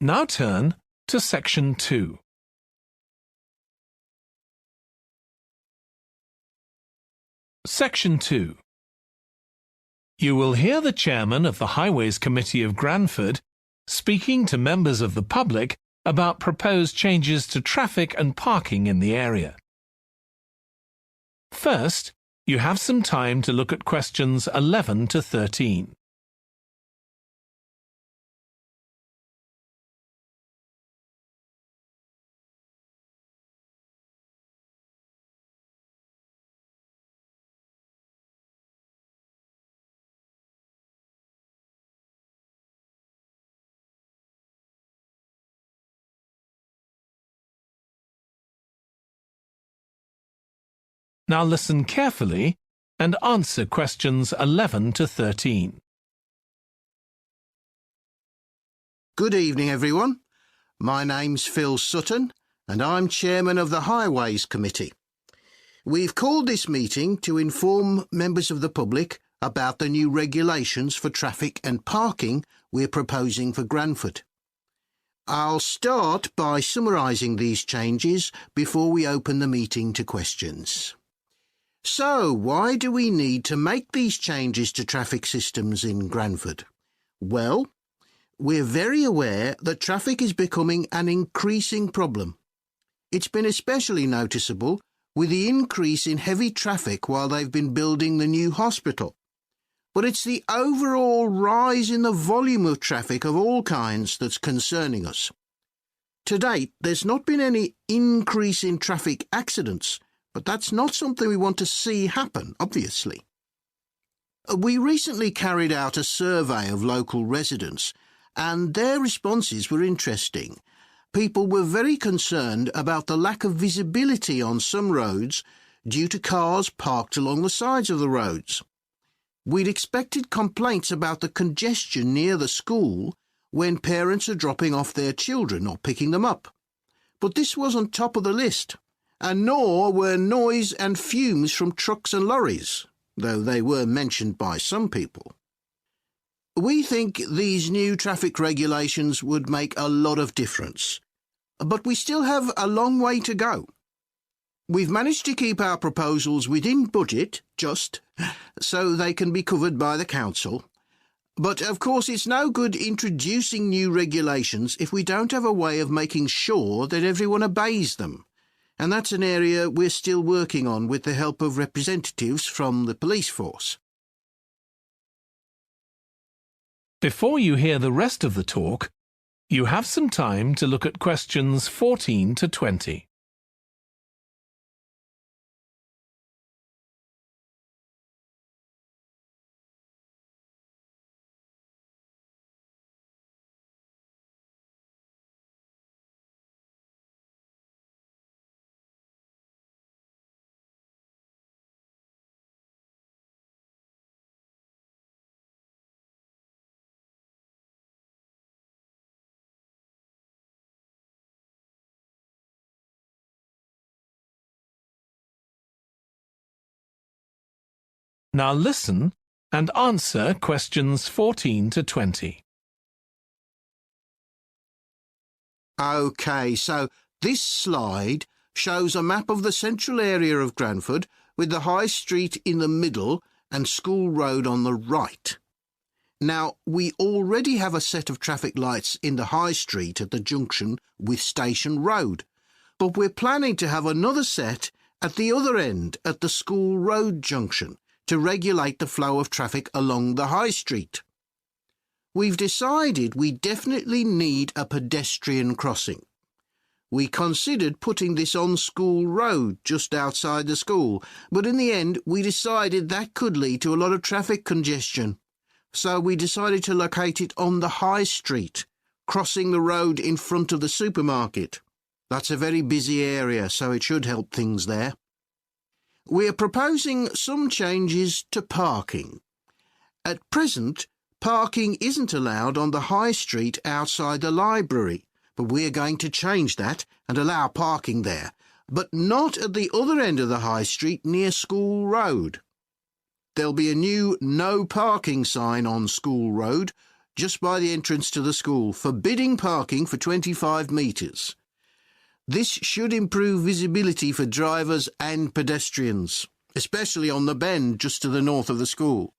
Now turn to Section 2. Section 2. You will hear the Chairman of the Highways Committee of Granford speaking to members of the public about proposed changes to traffic and parking in the area. First, you have some time to look at questions 11 to 13. Now listen carefully and answer questions 11 to 13. Good evening, everyone. My name's Phil Sutton, and I'm Chairman of the Highways Committee. We've called this meeting to inform members of the public about the new regulations for traffic and parking we're proposing for Granford. I'll start by summarising these changes before we open the meeting to questions. So, why do we need to make these changes to traffic systems in Granford? Well, we're very aware that traffic is becoming an increasing problem. It's been especially noticeable with the increase in heavy traffic while they've been building the new hospital. But it's the overall rise in the volume of traffic of all kinds that's concerning us. To date, there's not been any increase in traffic accidents, but that's not something we want to see happen, obviously. We recently carried out a survey of local residents, and their responses were interesting. People were very concerned about the lack of visibility on some roads due to cars parked along the sides of the roads. We'd expected complaints about the congestion near the school when parents are dropping off their children or picking them up. But this wasn't top of the list, and nor were noise and fumes from trucks and lorries, though they were mentioned by some people. We think these new traffic regulations would make a lot of difference, but we still have a long way to go. We've managed to keep our proposals within budget, so they can be covered by the council. But of course it's no good introducing new regulations if we don't have a way of making sure that everyone obeys them. And that's an area we're still working on with the help of representatives from the police force. Before you hear the rest of the talk, you have some time to look at questions 14 to 20. Now listen and answer questions 14 to 20. OK, so this slide shows a map of the central area of Granford with the High Street in the middle and School Road on the right. Now, we already have a set of traffic lights in the High Street at the junction with Station Road, but we're planning to have another set at the other end at the School Road junction to regulate the flow of traffic along the High Street. We've decided we definitely need a pedestrian crossing. We considered putting this on School Road just outside the school, but in the end we decided that could lead to a lot of traffic congestion. So we decided to locate it on the High Street, crossing the road in front of the supermarket. That's a very busy area, so it should help things there. We're proposing some changes to parking. At present, parking isn't allowed on the High Street outside the library, but we're going to change that and allow parking there, but not at the other end of the High Street near School Road. There'll be a new no parking sign on School Road just by the entrance to the school, forbidding parking for 25 metres. This should improve visibility for drivers and pedestrians, especially on the bend just to the north of the school.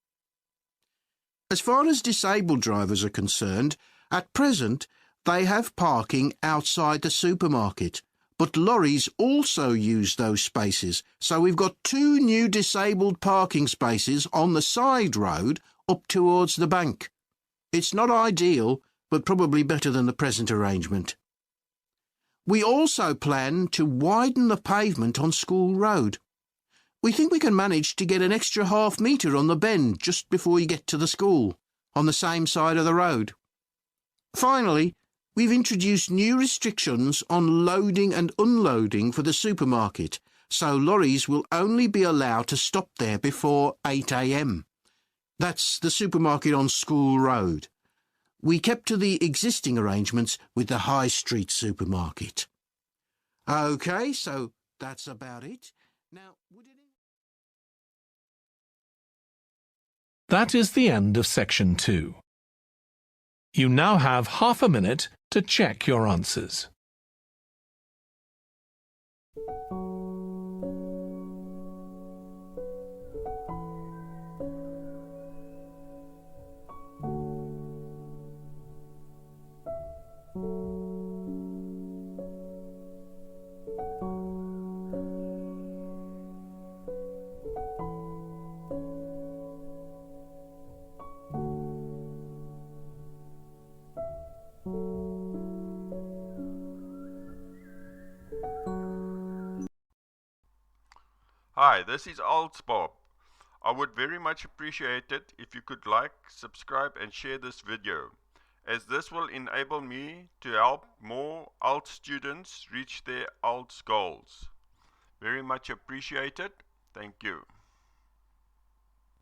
As far as disabled drivers are concerned, at present they have parking outside the supermarket, but lorries also use those spaces, so we've got 2 new disabled parking spaces on the side road up towards the bank. It's not ideal, but probably better than the present arrangement. We also plan to widen the pavement on School Road. We think we can manage to get an extra half metre on the bend just before you get to the school, on the same side of the road. Finally, we've introduced new restrictions on loading and unloading for the supermarket, so lorries will only be allowed to stop there before 8 a.m. That's the supermarket on School Road. We kept to the existing arrangements with the High Street supermarket. OK, so that's about it. Now, That is the end of section 2. You now have half a minute to check your answers. Hi, this is IELTS Bob. I would very much appreciate it if you could like, subscribe and share this video, as this will enable me to help more IELTS students reach their IELTS goals. Very much appreciated. Thank you.